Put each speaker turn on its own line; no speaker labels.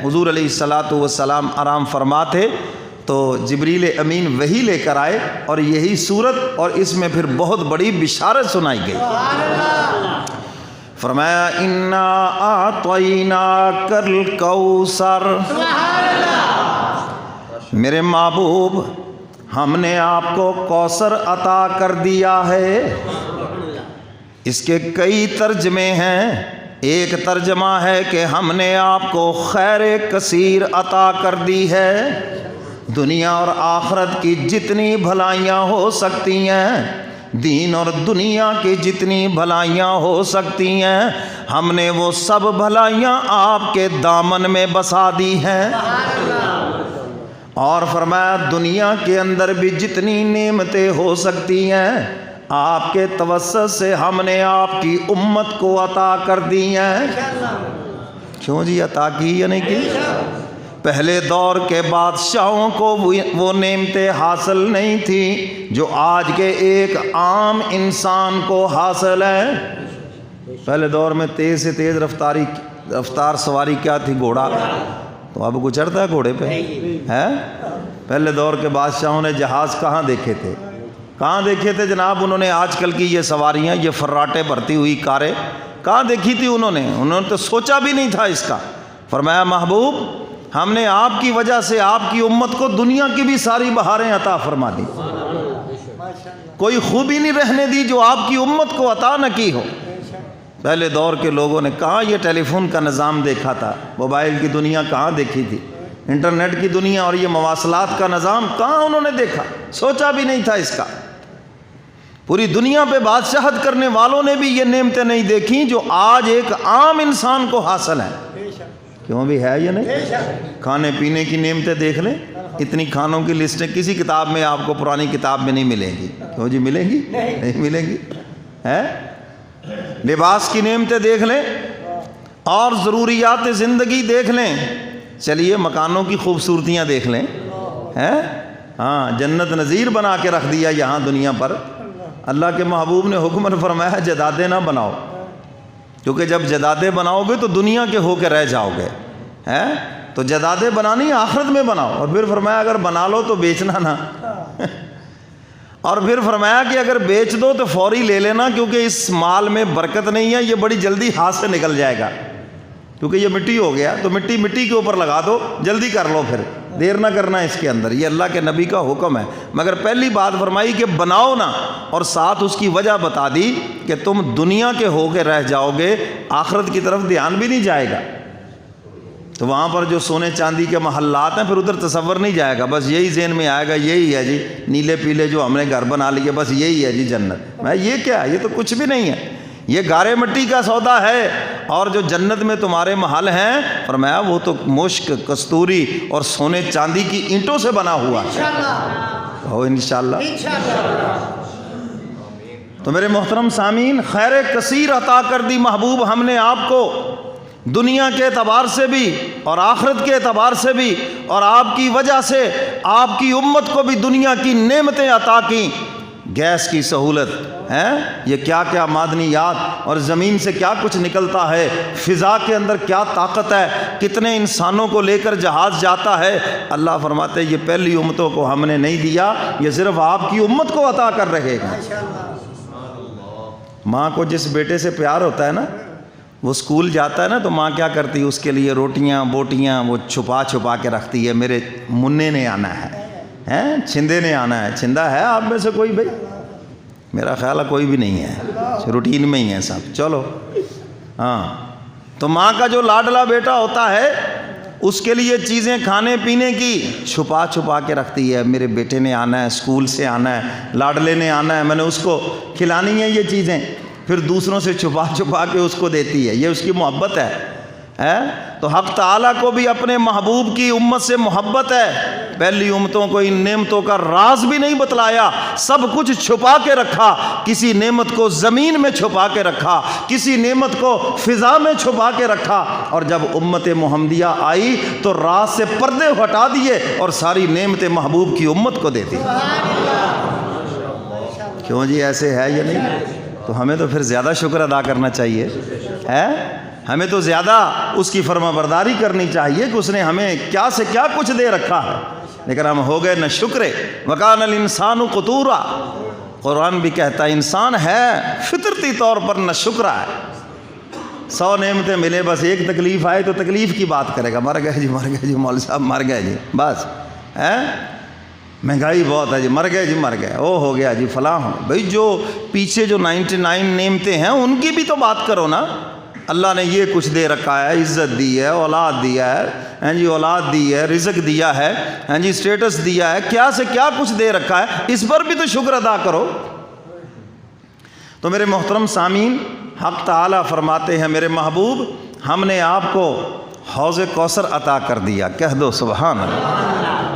حضور علیہ الصلاۃ والسلام آرام فرما تھے تو جبریل امین وحی لے کر آئے اور یہی صورت اور اس میں پھر بہت بڑی بشارت سنائی گئی۔ فرمایا انا اعطیناک الکوثر، میرے محبوب ہم نے آپ کو کوثر عطا کر دیا ہے۔ اس کے کئی ترجمے ہیں، ایک ترجمہ ہے کہ ہم نے آپ کو خیر کثیر عطا کر دی ہے، دنیا اور آخرت کی جتنی بھلائیاں ہو سکتی ہیں، دین اور دنیا کی جتنی بھلائیاں ہو سکتی ہیں، ہم نے وہ سب بھلائیاں آپ کے دامن میں بسا دی ہیں۔ اور فرمایا دنیا کے اندر بھی جتنی نعمتیں ہو سکتی ہیں آپ کے توسط سے ہم نے آپ کی امت کو عطا کر دی ہیں۔ کیوں جی عطا کی یا نہیں کی؟ پہلے دور کے بادشاہوں کو وہ نعمتیں حاصل نہیں تھیں جو آج کے ایک عام انسان کو حاصل ہے۔ پہلے دور میں تیز سے تیز رفتار سواری کیا تھی؟ گھوڑا۔ تو اب کو چڑھتا ہے گھوڑے پہ ہے؟ پہلے دور کے بادشاہوں نے جہاز کہاں دیکھے تھے؟ کہاں دیکھے تھے جناب؟ انہوں نے آج کل کی یہ سواریاں، یہ فراٹے بھرتی ہوئی کاریں کہاں دیکھی تھی؟ انہوں نے تو سوچا بھی نہیں تھا اس کا۔ فرمایا محبوب ہم نے آپ کی وجہ سے آپ کی امت کو دنیا کی بھی ساری بہاریں عطا فرما دی، کوئی خوبی نہیں رہنے دی جو آپ کی امت کو عطا نہ کی ہو۔ پہلے دور کے لوگوں نے کہاں یہ ٹیلی فون کا نظام دیکھا تھا، موبائل کی دنیا کہاں دیکھی تھی، انٹرنیٹ کی دنیا اور یہ مواصلات کا نظام کہاں انہوں نے دیکھا، سوچا بھی نہیں تھا اس کا۔ پوری دنیا پہ بادشاہت کرنے والوں نے بھی یہ نعمتیں نہیں دیکھیں جو آج ایک عام انسان کو حاصل ہیں۔ کیوں بھی ہے یا نہیں؟ کھانے پینے کی نعمتیں دیکھ لیں، اتنی کھانوں کی لسٹیں کسی کتاب میں آپ کو پرانی کتاب میں نہیں ملیں گی۔ کیوں جی ملیں گی؟ نہیں ملیں گی۔ ہے لباس کی نعمتیں دیکھ لیں اور ضروریات زندگی دیکھ لیں، چلیے مکانوں کی خوبصورتیاں دیکھ لیں، ہیں ہاں جنت نظیر بنا کے رکھ دیا یہاں دنیا پر۔ اللہ کے محبوب نے حکم فرمایا جدادیں نہ بناؤ، کیونکہ جب جدادیں بناؤ گے تو دنیا کے ہو کے رہ جاؤ گے، ہیں تو جدادیں بنانی آخرت میں بناؤ۔ اور پھر فرمایا اگر بنا لو تو بیچنا نہ، اور پھر فرمایا کہ اگر بیچ دو تو فوری لے لینا، کیونکہ اس مال میں برکت نہیں ہے، یہ بڑی جلدی ہاتھ سے نکل جائے گا، کیونکہ یہ مٹی ہو گیا تو مٹی کے اوپر لگا دو، جلدی کر لو، پھر دیر نہ کرنا اس کے اندر۔ یہ اللہ کے نبی کا حکم ہے۔ مگر پہلی بات فرمائی کہ بناؤ نہ، اور ساتھ اس کی وجہ بتا دی کہ تم دنیا کے ہو کے رہ جاؤ گے، آخرت کی طرف دھیان بھی نہیں جائے گا۔ تو وہاں پر جو سونے چاندی کے محلات ہیں پھر ادھر تصور نہیں جائے گا، بس یہی ذہن میں آئے گا یہی ہے جی نیلے پیلے جو ہم نے گھر بنا لیے، بس یہی ہے جی جنت۔ میں یہ کیا ہے؟ یہ تو کچھ بھی نہیں ہے، یہ گارے مٹی کا سودا ہے، اور جو جنت میں تمہارے محل ہیں فرمایا وہ تو مشک، کستوری اور سونے چاندی کی اینٹوں سے بنا ہوا ہے۔ ہو انشاءاللہ۔ تو میرے محترم سامعین، خیر کثیر عطا کر دی محبوب ہم نے آپ کو، دنیا کے اعتبار سے بھی اور آخرت کے اعتبار سے بھی، اور آپ کی وجہ سے آپ کی امت کو بھی دنیا کی نعمتیں عطا کی۔ گیس کی سہولت ہے، یہ کیا کیا معدنیات اور زمین سے کیا کچھ نکلتا ہے، فضا کے اندر کیا طاقت ہے، کتنے انسانوں کو لے کر جہاز جاتا ہے۔ اللہ فرماتے ہیں یہ پہلی امتوں کو ہم نے نہیں دیا، یہ صرف آپ کی امت کو عطا کر رہے ہیں۔ ماں کو جس بیٹے سے پیار ہوتا ہے نا، وہ اسکول جاتا ہے نا تو ماں کیا کرتی ہے اس کے لیے روٹیاں بوٹیاں وہ چھپا کے رکھتی ہے، میرے منع نے آنا ہے، چھندے نے آنا ہے۔ چھندا ہے آپ میں سے کوئی بھائی؟ میرا خیال ہے کوئی بھی نہیں ہے، روٹین میں ہی ہے سب۔ چلو ہاں، تو ماں کا جو لاڈلا بیٹا ہوتا ہے اس کے لیے چیزیں کھانے پینے کی چھپا کے رکھتی ہے، میرے بیٹے نے آنا ہے، اسکول سے آنا ہے، لاڈلے نے آنا ہے، میں نے اس کو کھلانی ہے یہ چیزیں، پھر دوسروں سے چھپا کے اس کو دیتی ہے، یہ اس کی محبت ہے۔ تو حق تعالیٰ کو بھی اپنے محبوب کی امت سے محبت ہے، پہلی امتوں کو ان نعمتوں کا راز بھی نہیں بتلایا، سب کچھ چھپا کے رکھا، کسی نعمت کو زمین میں چھپا کے رکھا، کسی نعمت کو فضا میں چھپا کے رکھا، اور جب امت محمدیہ آئی تو راز سے پردے ہٹا دیے اور ساری نعمتیں محبوب کی امت کو دے دی۔ کیوں جی ایسے ہے یا نہیں؟ تو ہمیں تو پھر زیادہ شکر ادا کرنا چاہیے، ہمیں تو زیادہ اس کی فرما برداری کرنی چاہیے کہ اس نے ہمیں کیا سے کیا کچھ دے رکھا ہے، لیکن ہم ہو گئے نہ شکرے۔ وَكَانَ الْإِنسَانُ قُطُورًا، قرآن بھی کہتا ہے انسان ہے فطرتی طور پر نہ شکرا ہے۔ 100 نعمتیں ملے، بس ایک تکلیف آئے تو تکلیف کی بات کرے گا، مر گئے جی، مر گئے جی، مولوی صاحب مر گئے جی، بس مہنگائی بہت ہے جی، مر گئے جی، مر گئے، او ہو گیا جی، فلاں ہو۔ بھئی جو پیچھے جو 99 نعمتیں ہیں ان کی بھی تو بات کرو نا۔ اللہ نے یہ کچھ دے رکھا ہے، عزت دی ہے، اولاد دیا ہے، جی اولاد دی ہے، رزق دیا ہے، جی سٹیٹس دیا ہے، کیا سے کیا کچھ دے رکھا ہے، اس پر بھی تو شکر ادا کرو۔ تو میرے محترم سامعین، حق تعالیٰ فرماتے ہیں میرے محبوب ہم نے آپ کو حوض کوثر عطا کر دیا، کہہ دو سبحان اللہ۔